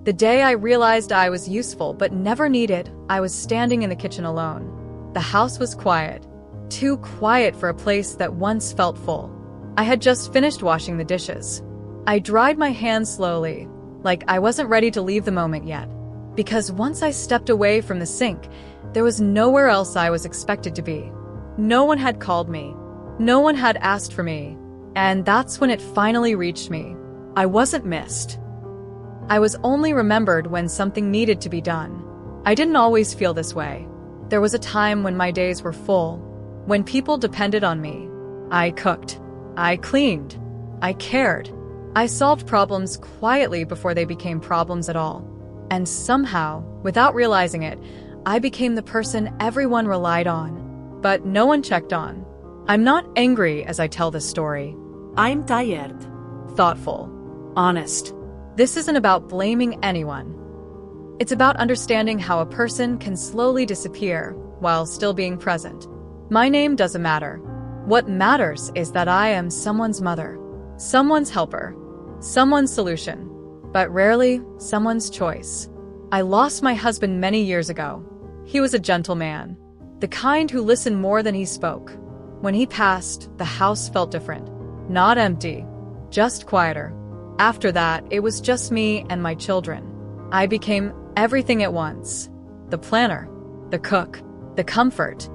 The day I realized I was useful but never needed, I was standing in the kitchen alone. The house was quiet. Too quiet for a place that once felt full. I had just finished washing the dishes. I dried my hands slowly, like I wasn't ready to leave the moment yet. Because once I stepped away from the sink, there was nowhere else I was expected to be. No one had called me. No one had asked for me. And that's when it finally reached me. I wasn't missed. I was only remembered when something needed to be done. I didn't always feel this way. There was a time when my days were full, when people depended on me. I cooked. I cleaned. I cared. I solved problems quietly before they became problems at all. And somehow, without realizing it, I became the person everyone relied on, but no one checked on. I'm not angry as I tell this story. I'm tired. Thoughtful. Honest. This isn't about blaming anyone. It's about understanding how a person can slowly disappear while still being present. My name doesn't matter. What matters is that I am someone's mother, someone's helper, someone's solution, but rarely someone's choice. I lost my husband many years ago. He was a gentle man, the kind who listened more than he spoke. When he passed, the house felt different. Not empty, just quieter. After that, it was just me and my children. I became everything at once. The planner, the cook, the comfort.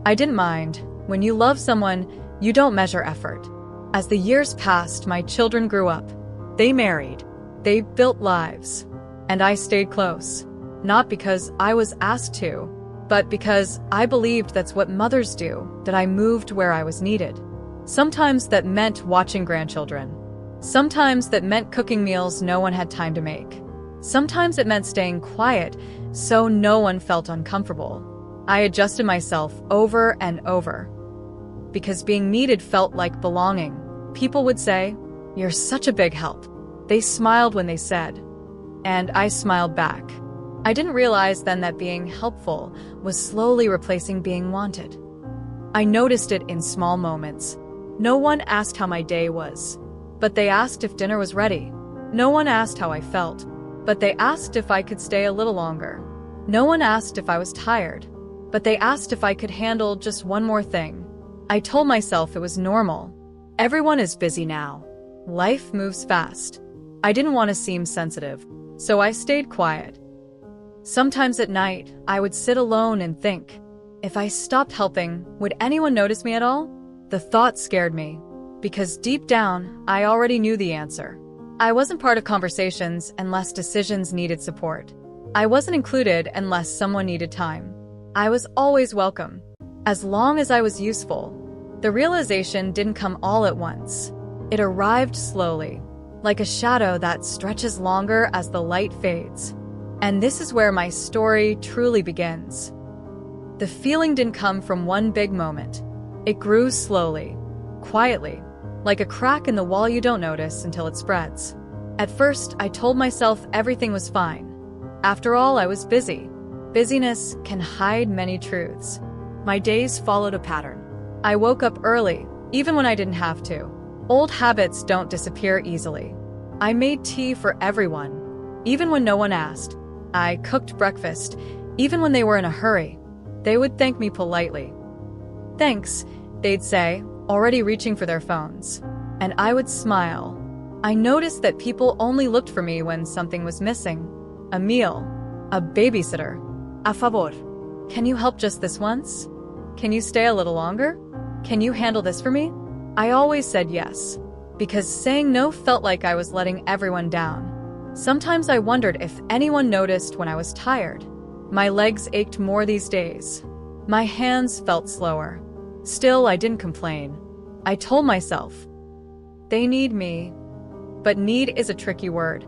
I didn't mind. When you love someone, you don't measure effort. As the years passed, my children grew up. They married. They built lives. And I stayed close. Not because I was asked to, but because I believed that's what mothers do, that I moved where I was needed. Sometimes that meant watching grandchildren. Sometimes that meant cooking meals no one had time to make. Sometimes it meant staying quiet so no one felt uncomfortable. I adjusted myself over and over. Because being needed felt like belonging. People would say, "You're such a big help." They smiled when they said, and I smiled back. I didn't realize then that being helpful was slowly replacing being wanted. I noticed it in small moments. No one asked how my day was, but they asked if dinner was ready. No one asked how I felt, but they asked if I could stay a little longer. No one asked if I was tired, but they asked if I could handle just one more thing. I told myself it was normal. Everyone is busy now. Life moves fast. I didn't want to seem sensitive, so I stayed quiet. Sometimes at night, I would sit alone and think, if I stopped helping, would anyone notice me at all? The thought scared me, because deep down, I already knew the answer. I wasn't part of conversations unless decisions needed support. I wasn't included unless someone needed time. I was always welcome, as long as I was useful. The realization didn't come all at once. It arrived slowly, like a shadow that stretches longer as the light fades. And this is where my story truly begins. The feeling didn't come from one big moment. It grew slowly, quietly, like a crack in the wall you don't notice until it spreads. At first, I told myself everything was fine. After all, I was busy. Busyness can hide many truths. My days followed a pattern. I woke up early, even when I didn't have to. Old habits don't disappear easily. I made tea for everyone, even when no one asked. I cooked breakfast, even when they were in a hurry. They would thank me politely. "Thanks," they'd say, already reaching for their phones. And I would smile. I noticed that people only looked for me when something was missing. A meal, a babysitter. "A favor. Can you help just this once? Can you stay a little longer? Can you handle this for me?" I always said yes, because saying no felt like I was letting everyone down. Sometimes I wondered if anyone noticed when I was tired. My legs ached more these days. My hands felt slower. Still, I didn't complain. I told myself, they need me. But need is a tricky word.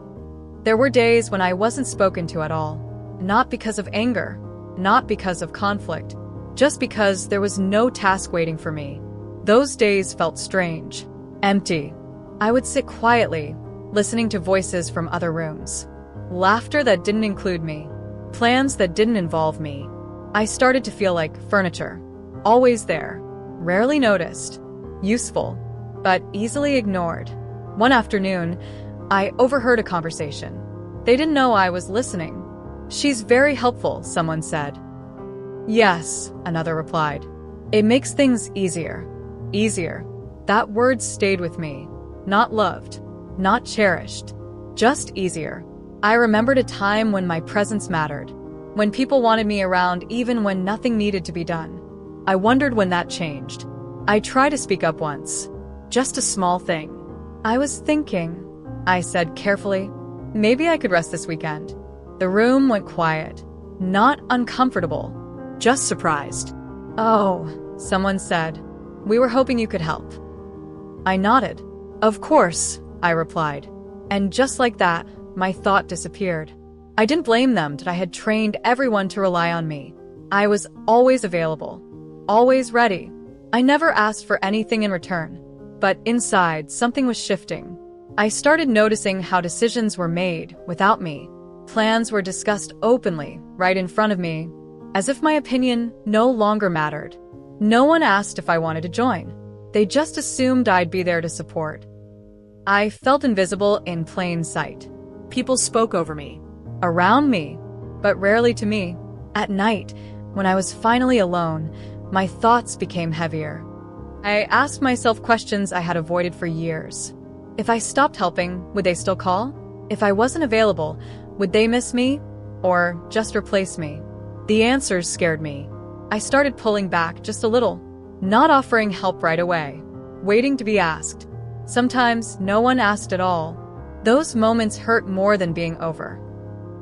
There were days when I wasn't spoken to at all. Not because of anger, not because of conflict, just because there was no task waiting for me. Those days felt strange, empty. I would sit quietly, listening to voices from other rooms. Laughter that didn't include me. Plans that didn't involve me. I started to feel like furniture. Always there. Rarely noticed. Useful, but easily ignored. One afternoon, I overheard a conversation. They didn't know I was listening. "She's very helpful," someone said. "Yes," another replied. "It makes things easier." Easier. That word stayed with me. Not loved, not cherished, just easier. I remembered a time when my presence mattered, when people wanted me around even when nothing needed to be done. I wondered when that changed. I tried to speak up once. Just a small thing. "I was thinking," I said carefully, "maybe I could rest this weekend." The room went quiet. Not uncomfortable, just surprised. "Oh," someone said, "we were hoping you could help." I nodded. "Of course," I replied. And just like that, my thought disappeared. I didn't blame them that I had trained everyone to rely on me. I was always available, always ready. I never asked for anything in return. But inside, something was shifting. I started noticing how decisions were made without me. Plans were discussed openly, right in front of me, as if my opinion no longer mattered. No one asked if I wanted to join. They just assumed I'd be there to support. I felt invisible in plain sight. People spoke over me, around me, but rarely to me. At night, when I was finally alone, my thoughts became heavier. I asked myself questions I had avoided for years. If I stopped helping, would they still call? If I wasn't available, would they miss me? Or just replace me? The answers scared me. I started pulling back just a little, not offering help right away, waiting to be asked. Sometimes no one asked at all. Those moments hurt more than being over.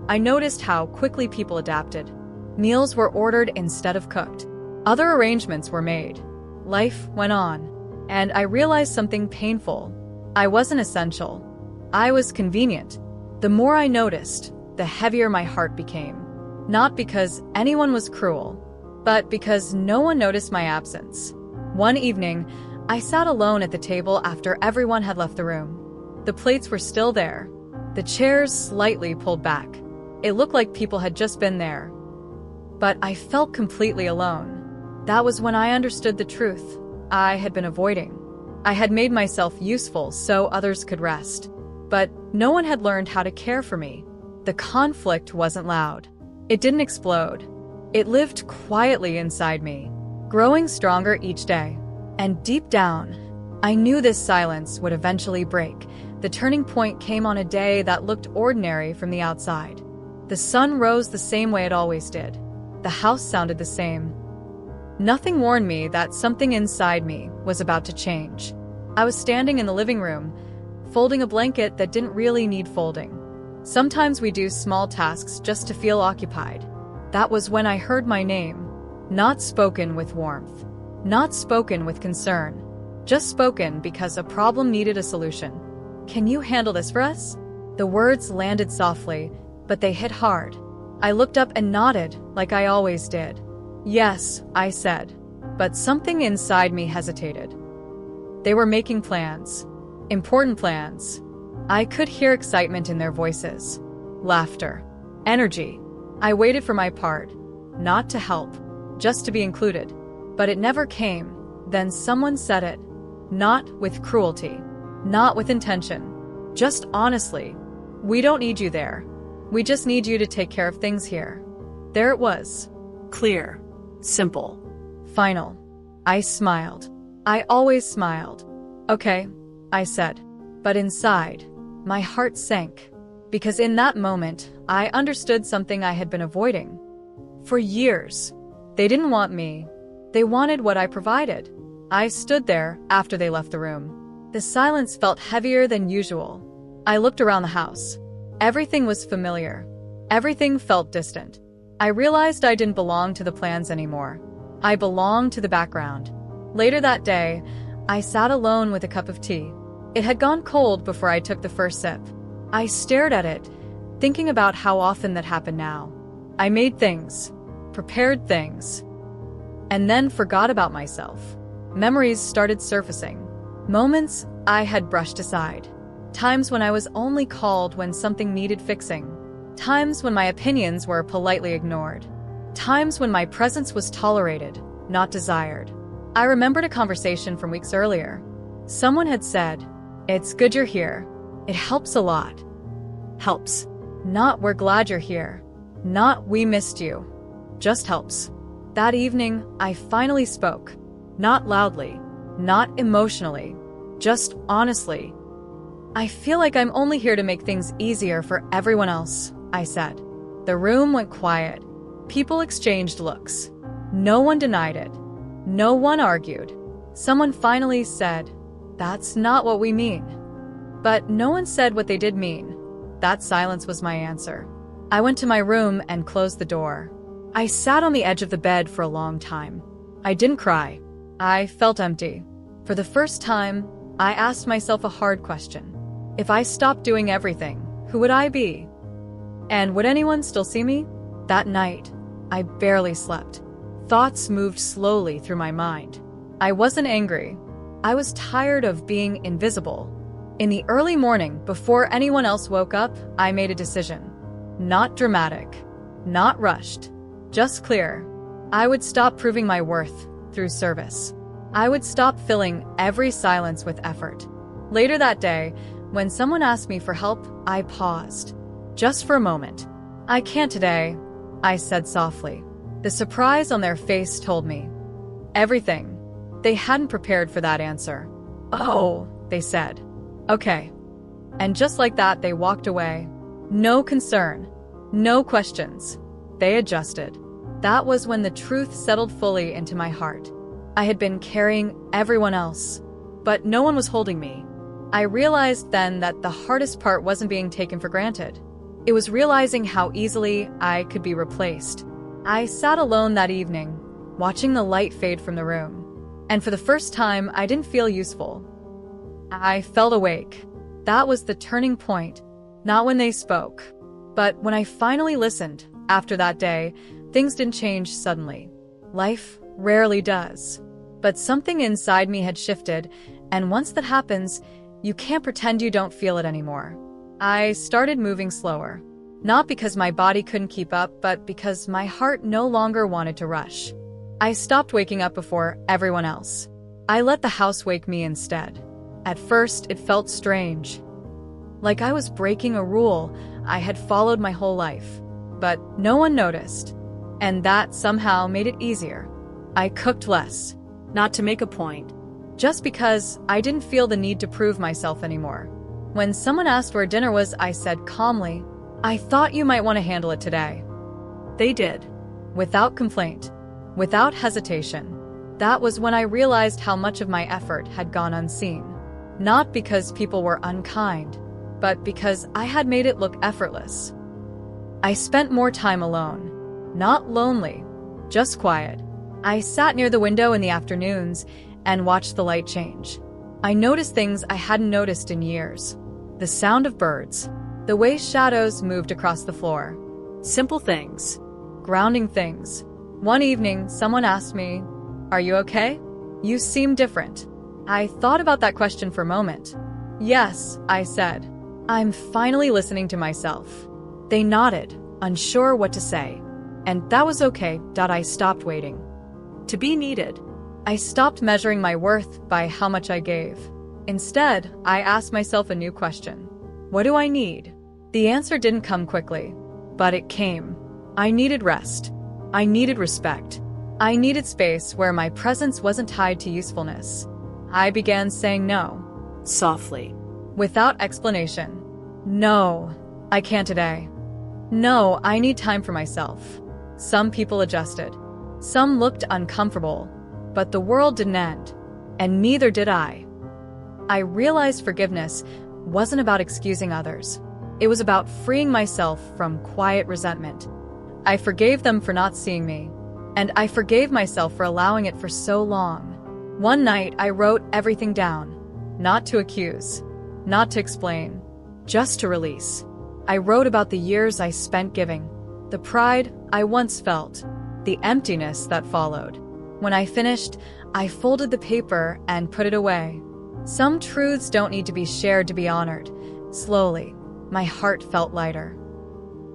I noticed how quickly people adapted. Meals were ordered instead of cooked. Other arrangements were made. Life went on, and I realized something painful. I wasn't essential. I was convenient. The more I noticed, the heavier my heart became. Not because anyone was cruel, but because no one noticed my absence. One evening, I sat alone at the table after everyone had left the room. The plates were still there, the chairs slightly pulled back. It looked like people had just been there. But I felt completely alone. That was when I understood the truth I had been avoiding. I had made myself useful so others could rest. But no one had learned how to care for me. The conflict wasn't loud. It didn't explode. It lived quietly inside me, growing stronger each day. And deep down, I knew this silence would eventually break. The turning point came on a day that looked ordinary from the outside. The sun rose the same way it always did. The house sounded the same. Nothing warned me that something inside me was about to change. I was standing in the living room, folding a blanket that didn't really need folding. Sometimes we do small tasks just to feel occupied. That was when I heard my name, not spoken with warmth, not spoken with concern, just spoken because a problem needed a solution. "Can you handle this for us?" The words landed softly, but they hit hard. I looked up and nodded like I always did. "Yes," I said, but something inside me hesitated. They were making plans, important plans. I could hear excitement in their voices, laughter, energy. I waited for my part, not to help, just to be included. But it never came. Then someone said it, not with cruelty, not with intention, just honestly. "We don't need you there. We just need you to take care of things here." There it was. Clear. Simple. Final. I smiled. I always smiled. "Okay," I said. But inside, my heart sank. Because in that moment, I understood something I had been avoiding. For years, they didn't want me. They wanted what I provided. I stood there after they left the room. The silence felt heavier than usual. I looked around the house. Everything was familiar. Everything felt distant. I realized I didn't belong to the plans anymore. I belonged to the background. Later that day, I sat alone with a cup of tea. It had gone cold before I took the first sip. I stared at it, thinking about how often that happened now. I made things, prepared things, and then forgot about myself. Memories started surfacing. Moments I had brushed aside. Times when I was only called when something needed fixing. Times when my opinions were politely ignored. Times when my presence was tolerated, not desired. I remembered a conversation from weeks earlier. Someone had said, "It's good you're here. It helps a lot." Helps. Not "we're glad you're here." Not "we missed you." Just helps. That evening, I finally spoke. Not loudly, not emotionally, just honestly. "I feel like I'm only here to make things easier for everyone else," I said. The room went quiet. People exchanged looks. No one denied it. No one argued. Someone finally said, "That's not what we mean." But no one said what they did mean. That silence was my answer. I went to my room and closed the door. I sat on the edge of the bed for a long time. I didn't cry. I felt empty. For the first time, I asked myself a hard question. If I stopped doing everything, who would I be? And would anyone still see me? That night, I barely slept. Thoughts moved slowly through my mind. I wasn't angry. I was tired of being invisible. In the early morning, before anyone else woke up, I made a decision. Not dramatic, not rushed, just clear. I would stop proving my worth through service. I would stop filling every silence with effort. Later that day, when someone asked me for help, I paused. Just for a moment. "I can't today," I said softly. The surprise on their face told me everything. They hadn't prepared for that answer. "Oh," they said. "Okay." And just like that, they walked away. No concern, no questions. They adjusted. That was when the truth settled fully into my heart. I had been carrying everyone else, but no one was holding me. I realized then that the hardest part wasn't being taken for granted. It was realizing how easily I could be replaced. I sat alone that evening, watching the light fade from the room. And for the first time, I didn't feel useful. I felt awake. That was the turning point, not when they spoke, but when I finally listened. After that day, things didn't change suddenly. Life rarely does. But something inside me had shifted, and once that happens, you can't pretend you don't feel it anymore. I started moving slower. Not because my body couldn't keep up, but because my heart no longer wanted to rush. I stopped waking up before everyone else. I let the house wake me instead. At first, it felt strange. Like I was breaking a rule I had followed my whole life. But no one noticed. And that somehow made it easier. I cooked less. Not to make a point. Just because I didn't feel the need to prove myself anymore. When someone asked where dinner was, I said calmly, "I thought you might want to handle it today." They did. Without complaint. Without hesitation. That was when I realized how much of my effort had gone unseen. Not because people were unkind, but because I had made it look effortless. I spent more time alone. Not lonely, just quiet. I sat near the window in the afternoons and watched the light change. I noticed things I hadn't noticed in years. The sound of birds. The way shadows moved across the floor. Simple things. Grounding things. One evening, someone asked me, "Are you okay? You seem different." I thought about that question for a moment. "Yes," I said. "I'm finally listening to myself." They nodded, unsure what to say. And that was okay. I stopped waiting to be needed. I stopped measuring my worth by how much I gave. Instead, I asked myself a new question. What do I need? The answer didn't come quickly, but it came. I needed rest. I needed respect. I needed space where my presence wasn't tied to usefulness. I began saying no. Softly. Without explanation. "No, I can't today." "No, I need time for myself." Some people adjusted. Some looked uncomfortable. But the world didn't end. And neither did I. I realized forgiveness wasn't about excusing others. It was about freeing myself from quiet resentment. I forgave them for not seeing me. And I forgave myself for allowing it for so long. One night, I wrote everything down. Not to accuse. Not to explain. Just to release. I wrote about the years I spent giving. The pride I once felt. The emptiness that followed. When I finished, I folded the paper and put it away. Some truths don't need to be shared to be honored. Slowly, my heart felt lighter.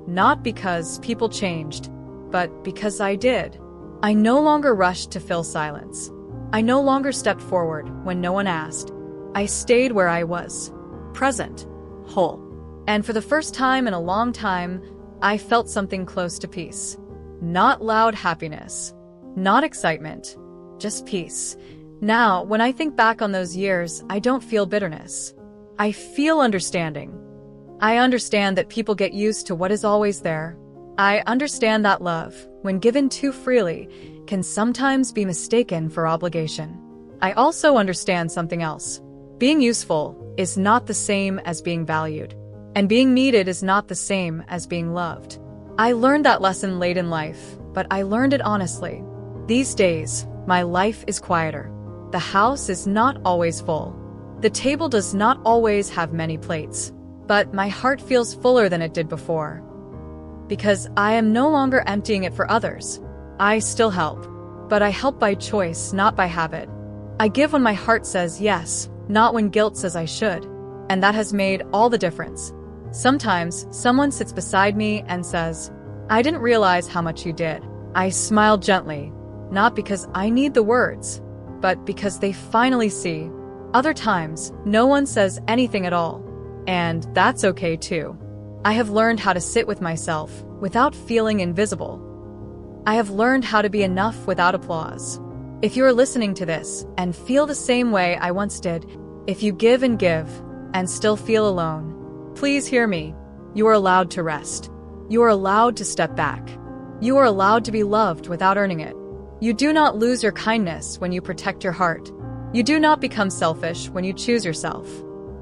Not because people changed, but because I did. I no longer rushed to fill silence. I no longer stepped forward when no one asked. I stayed where I was. Present. Whole. And for the first time in a long time, I felt something close to peace. Not loud happiness, not excitement, just peace. Now, when I think back on those years, I don't feel bitterness. I feel understanding. I understand that people get used to what is always there. I understand that love, when given too freely, can sometimes be mistaken for obligation. I also understand something else. Being useful is not the same as being valued, and being needed is not the same as being loved. I learned that lesson late in life, but I learned it honestly. These days, my life is quieter. The house is not always full. The table does not always have many plates, but my heart feels fuller than it did before. Because I am no longer emptying it for others. I still help, but I help by choice, not by habit. I give when my heart says yes, not when guilt says I should. And that has made all the difference. Sometimes, someone sits beside me and says, "I didn't realize how much you did." I smile gently, not because I need the words, but because they finally see. Other times, no one says anything at all. And that's okay too. I have learned how to sit with myself without feeling invisible. I have learned how to be enough without applause. If you are listening to this and feel the same way I once did, if you give and still feel alone, please hear me. You are allowed to rest. You are allowed to step back. You are allowed to be loved without earning it. You do not lose your kindness when you protect your heart. You do not become selfish when you choose yourself.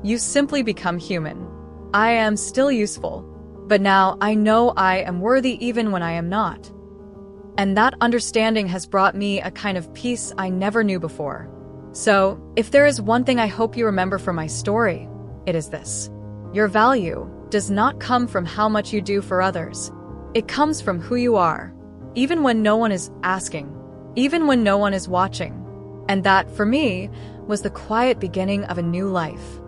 You simply become human. I am still useful, but now I know I am worthy even when I am not. And that understanding has brought me a kind of peace I never knew before. So, if there is one thing I hope you remember from my story, it is this. Your value does not come from how much you do for others. It comes from who you are, even when no one is asking, even when no one is watching. And that, for me, was the quiet beginning of a new life.